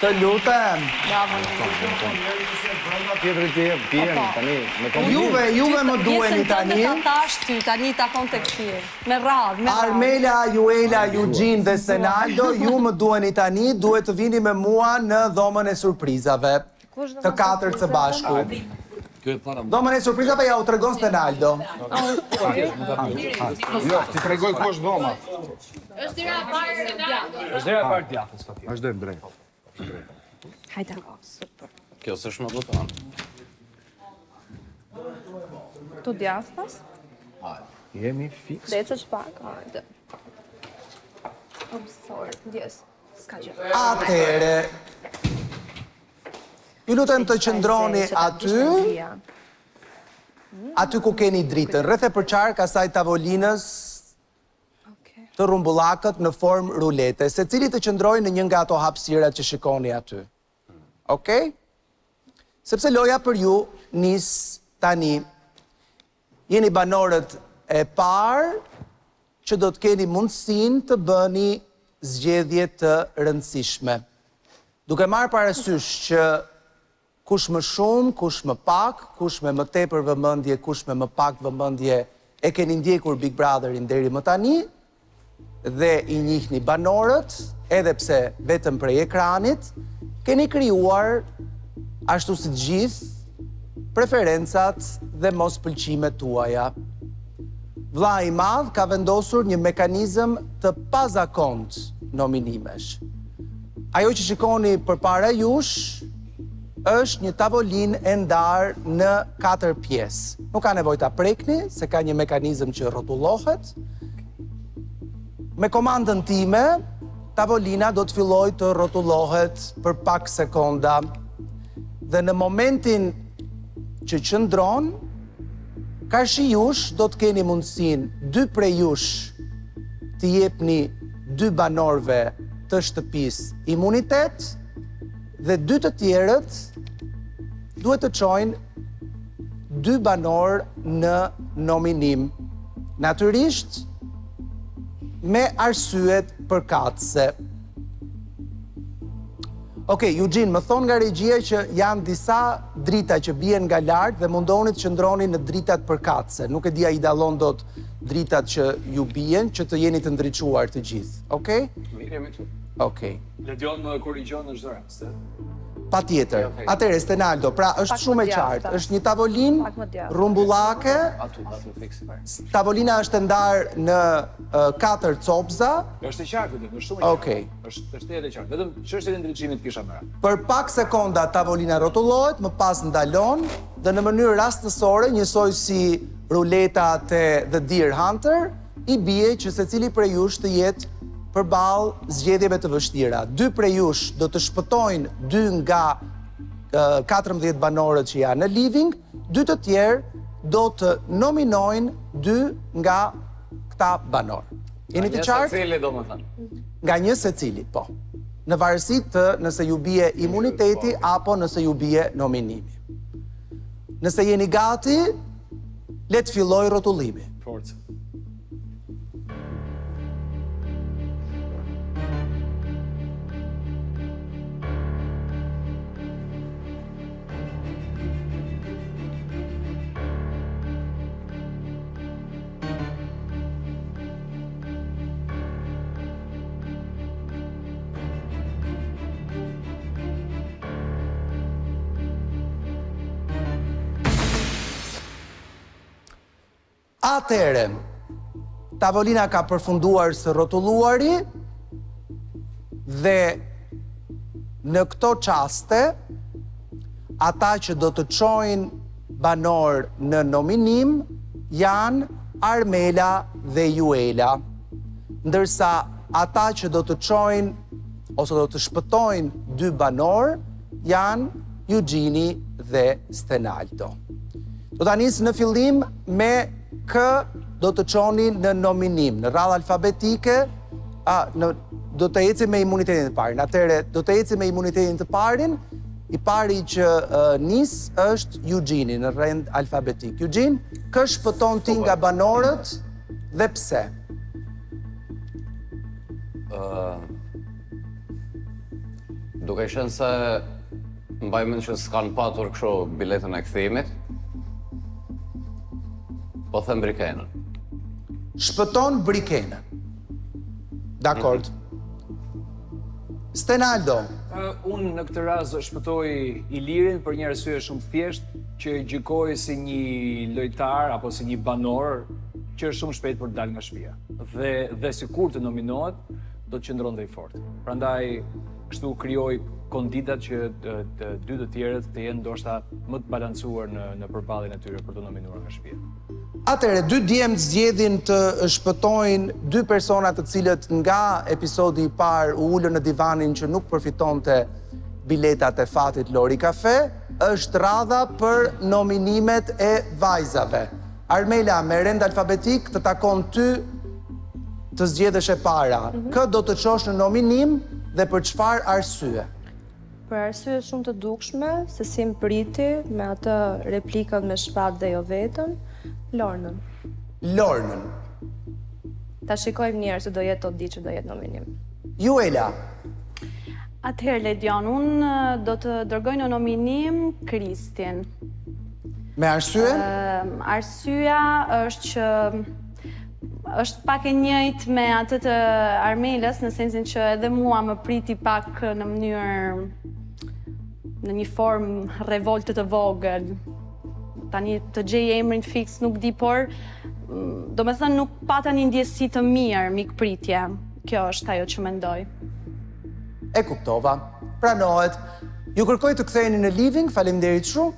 Të lutem. Juve më duheni tani. Pjesën tënde ta tash ty, tani takon tek ty. Me radhë. Armela, Juela, Eugene dhe Senaldo, ju më duheni tani, duhet të vini me mua në dhomën e surprizave. Të katërt së bashku. Dhomën e surprizave ja u tregon Senaldo. Jo, ti tregoj ku është dhoma. Është dera e parë Senaldo. Është dera e parë djathës, patjetër. Është dera drejt. Hajde, super. Kjo s'është më boton. Tu djathtas? Jemi fix. Lecësh pak, hajde. I'm sorry, yes, s'ka gjë. Atere, ju lutem të qëndroni aty ku keni dritën, rreth e përqark asaj tavolinës të rumbullakët në formë rulete, se cili të qëndrojnë në një nga ato hapësirat që shikoni aty. Okej? Sepse loja për ju nis tani. Jeni banorët e parë që do të keni mundësinë të bëni zgjedhje të rëndësishme. Duke marrë parasysh që kush më shumë, kush më pak, kush me më tepër vëmendje, kush me më pak vëmendje, e keni ndjekur Big Brotherin deri më tani, dhe i njihni banorët, edhe pse vetëm prej ekranit, keni krijuar ashtu si gjithë preferencat dhe mos pëlqimet tuaja. Vlla i madh ka vendosur një mekanizëm të pazakont nominimesh. Ajo që shikoni përpara jush është një tavolinë e ndarë në 4 pjesë. Nuk ka nevojë ta prekni, se ka një mekanizëm që rrotullohet. Me komandën time, tavolina do të fillojë të rrotullohet për pak sekonda. Dhe në momentin që qëndron, karshi jush do të keni mundësinë 2 prej jush të jepni 2 banorëve të shtëpisë imunitet dhe 2 të tjerët duhet të çojnë 2 banorë në nominim. Natyrisht me arsyet përkatëse. Okej, Eugene, më thonë nga regjia që janë disa drita që bien nga lart dhe mundoni të qëndroni në dritat përkatëse. Nuk e dia i dallon dot dritat që ju bien, që të jeni të ndriçuar të gjithë. Okej? Mirë jemi këtu. Okej. Ledion më korrigjon në çdo rast. Patjetër. Atëherë Stenaldo, pra është shumë e qartë. Është një tavolinë rumbullake. Tavolina është ndarë në 4 copza. Është e qartë, është shumë e qartë. Okej. Është e qartë. Vetëm çështën e ndriçimit kisha mëra. Për pak sekonda tavolina rrotullohet, më pas ndalon dhe në mënyrë rastësore, njësoj si ruleta te The Deer Hunter, i bie që secili prej jush të jetë përballë zgjedhjeve të vështira. 2 prej jush do të shpëtojnë 2 nga 14 banorët që janë në living, 2 të tjerë do të nominojnë 2 nga këta banorë. Jeni të qartë? Nga një secili, domethënë. Nga një secili, po. Në varësi të nëse ju bie imuniteti apo nëse ju bie nominimi. Nëse jeni gati, le të filloj rrotullimi. Forcë. Atëherë, tavolina ka përfunduar së rrotulluari dhe në këto çaste ata që do të çojnë banor në nominim janë Armela dhe Juela, ndërsa ata që do të çojnë ose do të shpëtojnë 2 banor janë Eugeni dhe Stenaldo. Do ta nis në fillim me kë do të çoni në nominim, në radhë alfabetike, do të ecim me imunitetin të parin. Atëherë do të ecim me imunitetin të parin, i pari që nis është Eugeni në rend alfabetik. Eugene, kë shpëton ti nga banorët dhe pse? Duke qenë se mbaj mend që s'kan patur kështu biletën e kthimit, po them Brikenën. Shpëton Brikenën. Dakord. Stenaldo. Unë në këtë rast shpëtoj Ilirin për një arsye shumë thjeshtë që gjykoj si një lojtar apo si një banor që është shumë shpejt për të dalë nga shtëpia. Dhe sikur të nominohet, do të qëndronte i fortë. Prandaj kështu krijoj konditat që të dy të tjerët të jenë ndoshta më të balancuar në përballjen e tyre për të nominuar nga shtëpia. Atëherë, dy djemt zgjedhin të shpëtojnë dy persona të cilët nga episodi i parë u ulën në divanin që nuk përfitonte biletat e fatit Lori Kafe, është radha për nominimet e vajzave. Armela, me rend alfabetik të takon ty të zgjedhësh e para. Kë do të çosh në nominim dhe për çfarë arsye? Për arsye shumë të dukshme, se si më priti me atë replikën me shpatë dhe jo vetëm, Lornën. Lornën. Ta shikojmë njerë se do jetë të di që do jetë nominim. Juela. Atëherë, Ledion, unë do të dërgoj në nominim Kristin. Me arsye? Arsyeja është që është pak e njëjtë me atë të Armelës, në sensin që edhe mua më priti pak në mënyrë, në një formë revolte të vogël. Tani të gjej emrin fix nuk di, por do me thënë nuk pata një ndjesi të mirë mikpritje. Kjo është ajo që mendoj. E kuptova. Pranohet. Ju kërkoj të ktheheni në living, faleminderit shumë.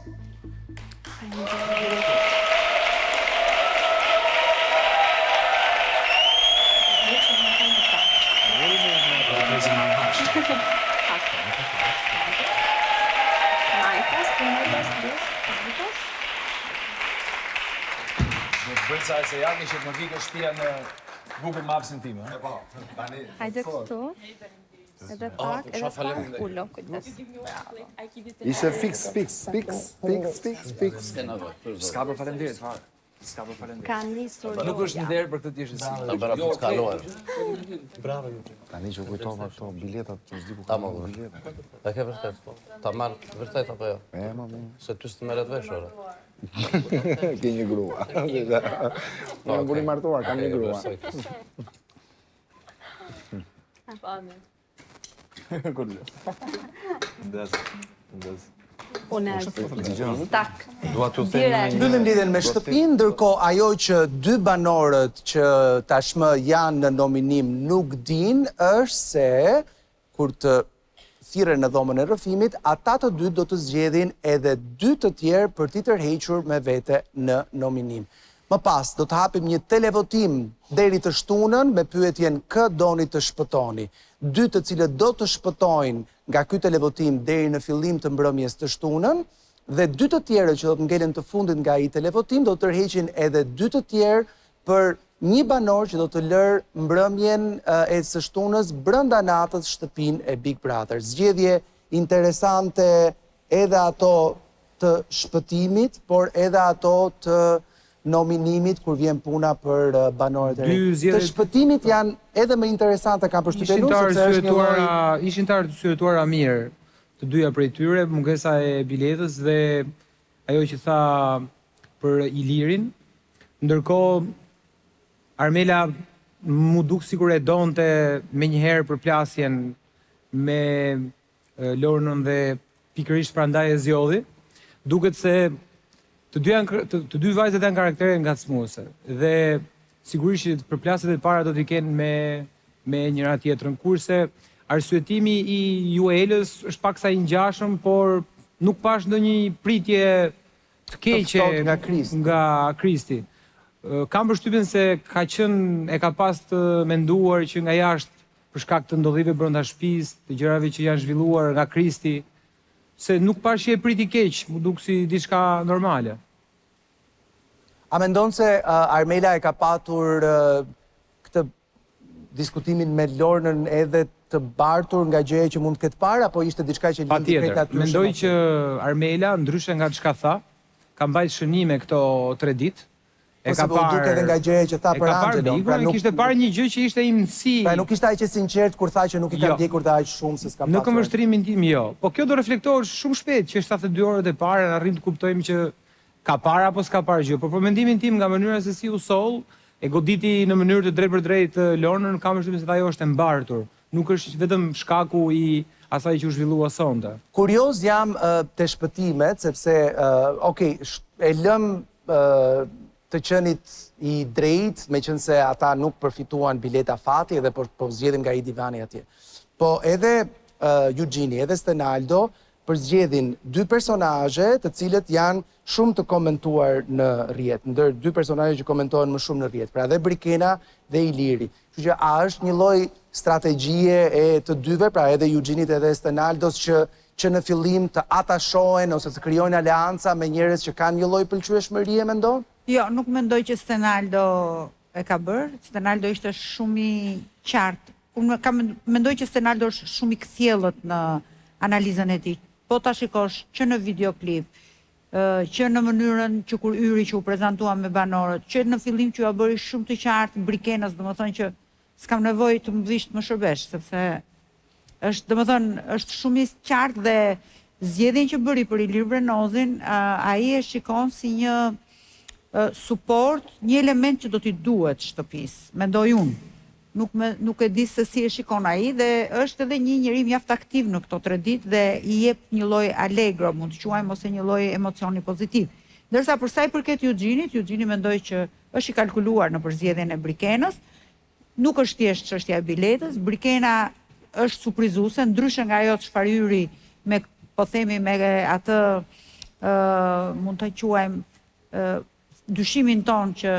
Bërsa se ja që të më vike shtëpia në Google Maps-in tim, ha? Hajde këtu. Edhe pak, edhe pak. Ullo, kujdes. Ishe fix. S'ka për faleminderit, fare. S'ka për faleminderit. Ka nisur. Nuk është nder për këtë tjeshtë si. Ta bëra për të kaluar. Bravo, Juti. Tani që kujtova këto biletat që s'di ku Ta më vërë. E ke vërtet, po. Ta marrë vërtet apo jo? ma. Se ty s'të meret vesh, ore. Ke një grua. Në buri martuar, kam një grua. Unë tak. Dua t'u them Mbyllim lidhjen me shtëpinë, ndërkohë ajo që dy banorët që tashmë janë në nominim nuk din është se kur të thirren në dhomën e rrëfimit, ata të dy do të zgjedhin edhe dy të tjerë për t'i tërhequr me vete në nominim. Më pas, do të hapim një televotim deri të shtunën me pyetjen kë doni të shpëtoni. Dy të cilët do të shpëtojnë nga ky televotim deri në fillim të mbrëmjes të shtunën, dhe dy të tjerë që do të ngelen të fundit nga ai televotim do të tërheqin edhe dy të tjerë për një banor që do të lërë mbrëmjen e së shtunës brenda natës shtëpinë e Big Brother. Zgjedhje interesante edhe ato të shpëtimit, por edhe ato të nominimit kur vjen puna për banorët e rinj. Të shpëtimit janë edhe më interesante, kam përshtypjen sepse është një lloj ishin të arsyetuara mirë të dyja prej tyre, mungesa e biletës dhe ajo që tha për Ilirin. Ndërkohë Armela mu duk sikur e donte menjëherë përplasjen me Lornën dhe pikërisht prandaj e zgjodhi. Duket se të dy vajzat janë karaktere ngacmuese dhe sigurisht që përplasjet e para do t'i kenë me njëra tjetrën, kurse arsyetimi i Juelës është pak sa i ngjashëm, por nuk pash ndonjë pritje të keqe nga Kristi. Kam përshtypjen se e ka pas të menduar që nga jashtë për shkak të ndodhive brenda shtëpisë, të gjërave që janë zhvilluar nga Kristi, se nuk pash që e priti keq, mu duk si diçka normale. A mendon se Armela e ka patur këtë diskutimin me Lornën edhe të bartur nga gjëja që mund të ketë parë, apo ishte diçka që lindi krejt aty? Mendoj që Armela, ndryshe nga çka tha, ka mbajtur shënime këto 3 ditë, E ka u duke edhe nga gjëja që tha për Angelon. Pra nuk kishte parë një gjë që ishte imësi. Pra nuk ishte aq i sinqert kur tha që nuk i ka ndjekur të aq shumë se s'ka pasur. Në këmbështrimin tim jo. Po kjo do reflektohet shumë shpejt që 72 orët e para na arrim të kuptojmë që ka parë apo s'ka parë gjë. Por për mendimin tim nga mënyra se si u soll, e goditi në mënyrë të drejtë për drejtë Lornën, kam përshtypjen se ajo është e mbartur. Nuk është vetëm shkaku i asaj që u zhvillua sonte. Kurioz jam te shpëtimet sepse e lëm të qenit i drejt, me qenë se ata nuk përfituan bileta fati edhe po zgjedhin nga i divani atje. Po edhe Eugeni, edhe Stenaldo përzgjedhin dy personazhe të cilët janë shumë të komentuar në rrjet, ndër dy personazhe që komentohen më shumë në rrjet, pra dhe Brikena dhe Iliri. Kështu që a është një lloj strategjie e të dyve, pra edhe Eugenit edhe Stenaldos që në fillim të atashohen ose të krijojnë aleanca me njerëz që kanë një lloj pëlqyeshmërie, mendon? Jo, nuk mendoj që Stenaldo e ka bërë. Stenaldo ishte shumë i qartë. Unë mendoj që Stenaldo është shumë i kthjellët në analizën e tij. Po ta shikosh që në videoklip, që në mënyrën që kur Yri që u prezantua me banorët, që në fillim që ja bëri shumë të qartë Brikenës, domethënë që s'kam nevojë të më visht më shërbesh, sepse është shumë i qartë dhe zgjedhjen që bëri për Ilir Brenozin, ai e shikon si një support, një element që do t'i duhet shtëpisë, mendoj unë. Nuk e di se si e shikon ai dhe është edhe një njeri mjaft aktiv në këto 3 ditë dhe i jep një lloj allegro, mund të quajmë, ose një lloj emocioni pozitiv. Ndërsa për sa i përket Eugeni mendoj që është i kalkuluar në përzgjedhjen e Brikenës. Nuk është thjesht çështja e biletës, Brikena është surprizuese, ndryshe nga ajo çfarë Yri me atë mund ta quajmë dyshimin ton që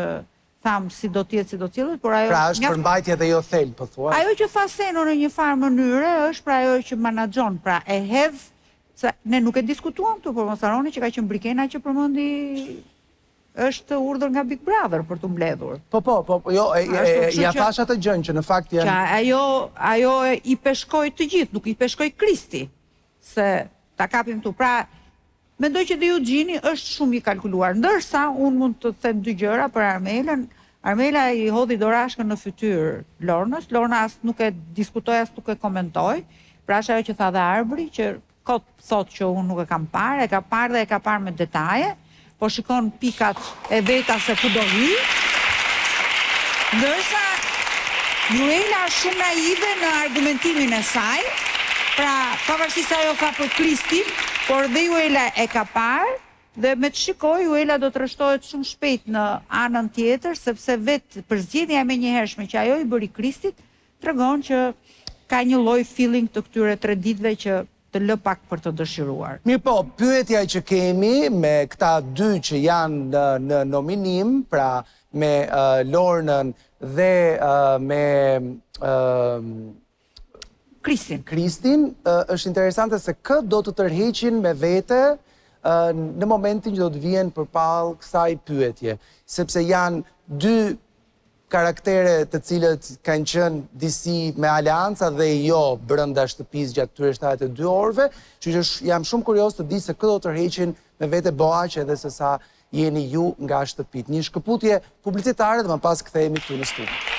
tham si do t'jetë, por ajo... Pra është përmbajtje dhe jo thel, po thua? Ajo që tha Seno në një farë mënyre është pra ajo që menaxhon, pra e hedh, ne nuk e diskutuam këtu, por mos harroni që ka qenë Brikena që përmendi është urdhër nga Big Brother për t'u mbledhur. Jo, ja thash atë gjën që në fakt janë... Ajo i peshkoi të gjithë, nuk i peshkoi Kristi, se ta kapim tu. Pra, mendoj që dhe Eugeni është shumë i kalkuluar, ndërsa unë mund të them 2 gjëra për Armelën. Armela i hodhi dorashkën në fytyrë Lornës, Lorna as nuk e diskutoi, as nuk e komentoi. Pra është ajo që tha dhe Arbri, që kot thot që unë nuk e kam parë, e ka parë dhe e ka parë me detaje, po shikon pikat e veta se ku do hi. Ndërsa Juela është shumë naive në argumentimin e saj, pra pavarësisht se ajo ka për Kristin, por dhe Juela e ka parë, dhe me të shikoj, Juela do të rreshtohet shumë shpejt në anën tjetër, sepse vetë përzgjedhja e menjëhershme që ajo i bëri Kristit, tregon që ka një lloj feeling të këtyre 3 ditëve që të lë pak për të dëshiruar. Mirë po, pyetja që kemi me këta 2 që janë në nominim, pra me Lornën dhe me Kristin, është interesante se kë do të tërheqin me vete në momentin që do të vjen përpall kësaj pyetje, sepse janë 2 karaktere të cilët kanë qenë disi me aleanca dhe jo brenda shtëpisë gjatë këtyre 72 orëve, që jam shumë kurioz të di se kë do të tërheqin me vete Boaq edhe se sa jeni ju nga shtëpit. Një shkëputje publicitare dhe më pas kthehemi këtu në studio.